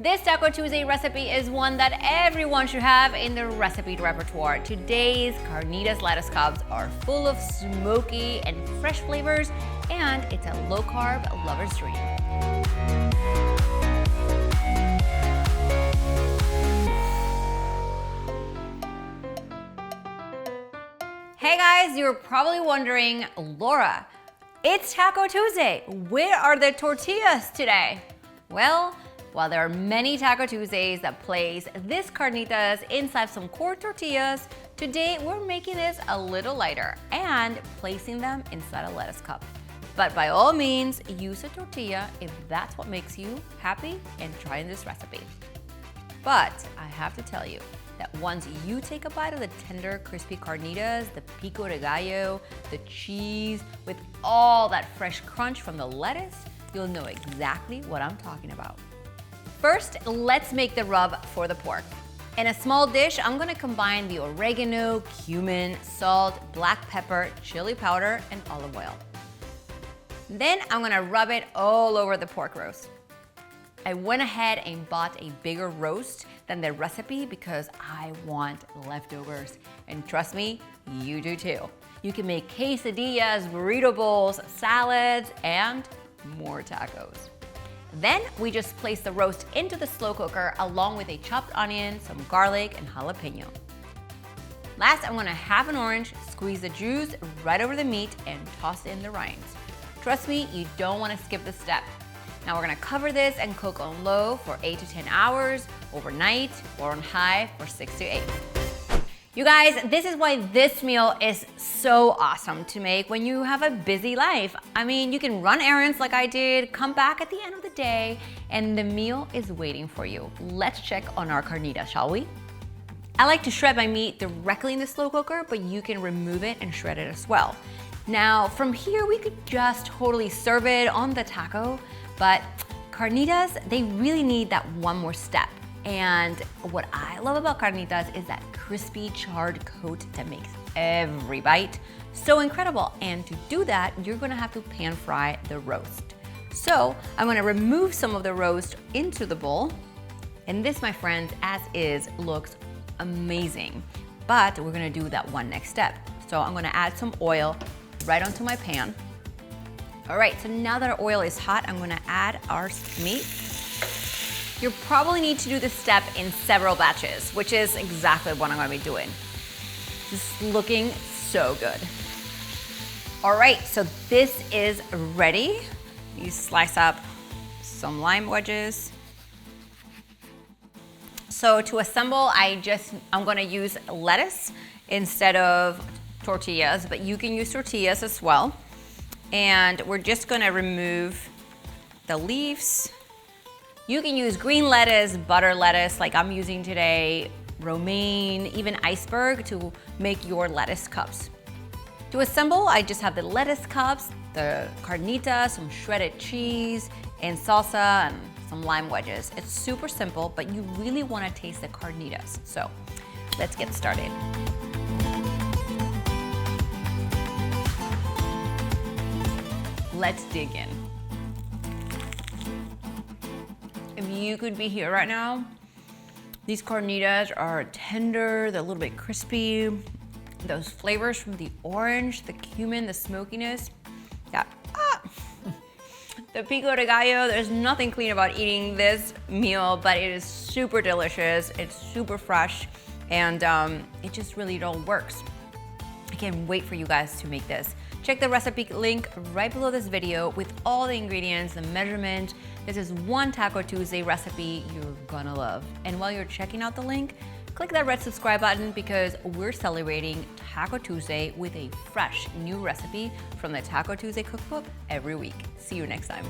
This Taco Tuesday recipe is one that everyone should have in their recipe repertoire. Today's carnitas lettuce cups are full of smoky and fresh flavors, and it's a low-carb lover's dream. Hey guys, you're probably wondering, Laura, it's Taco Tuesday. Where are the tortillas today? Well, while there are many Taco Tuesdays that place this carnitas inside some corn tortillas, today we're making this a little lighter and placing them inside a lettuce cup. But by all means, use a tortilla if that's what makes you happy and trying this recipe. But I have to tell you that once you take a bite of the tender, crispy carnitas, the Pico de Gallo, the cheese, with all that fresh crunch from the lettuce, you'll know exactly what I'm talking about. First, let's make the rub for the pork. In a small dish, I'm gonna combine the oregano, cumin, salt, black pepper, chili powder, and olive oil. Then I'm gonna rub it all over the pork roast. I went ahead and bought a bigger roast than the recipe because I want leftovers. And trust me, you do too. You can make quesadillas, burrito bowls, salads, and more tacos. Then we just place the roast into the slow cooker along with a chopped onion, some garlic, and jalapeno. Last, I'm gonna halve an orange, squeeze the juice right over the meat, and toss in the rinds. Trust me, you don't wanna skip this step. Now we're gonna cover this and cook on low for 8 to 10 hours, overnight, or on high for 6 to 8. You guys, this is why this meal is so awesome to make when you have a busy life. I mean, you can run errands like I did, come back at the end of the day, and the meal is waiting for you. Let's check on our carnitas, shall we? I like to shred my meat directly in the slow cooker, but you can remove it and shred it as well. Now, from here, we could just totally serve it on the taco, but carnitas, they really need that one more step. And what I love about carnitas is that crispy charred coat that makes every bite so incredible. And to do that, you're gonna have to pan fry the roast. So I'm gonna remove some of the roast into the bowl. And this, my friends, as is, looks amazing. But we're gonna do that one next step. So I'm gonna add some oil right onto my pan. All right, so now that our oil is hot, I'm gonna add our meat. You'll probably need to do this step in several batches, which is exactly what I'm gonna be doing. This is looking so good. All right, so this is ready. You slice up some lime wedges. So to assemble, I'm gonna use lettuce instead of tortillas, but you can use tortillas as well. And we're just gonna remove the leaves. You can use green lettuce, butter lettuce like I'm using today, romaine, even iceberg to make your lettuce cups. To assemble, I just have the lettuce cups, the carnitas, some shredded cheese, and salsa, and some lime wedges. It's super simple, but you really wanna taste the carnitas. So let's get started. Let's dig in. If you could be here right now, these carnitas are tender, they're a little bit crispy. Those flavors from the orange, the cumin, the smokiness. Yeah. The Pico de Gallo, there's nothing clean about eating this meal, but it is super delicious, it's super fresh, and it just really all works. I can't wait for you guys to make this. Check the recipe link right below this video with all the ingredients, the measurement. This is one Taco Tuesday recipe you're gonna love. And while you're checking out the link, click that red subscribe button because we're celebrating Taco Tuesday with a fresh new recipe from the Taco Tuesday cookbook every week. See you next time.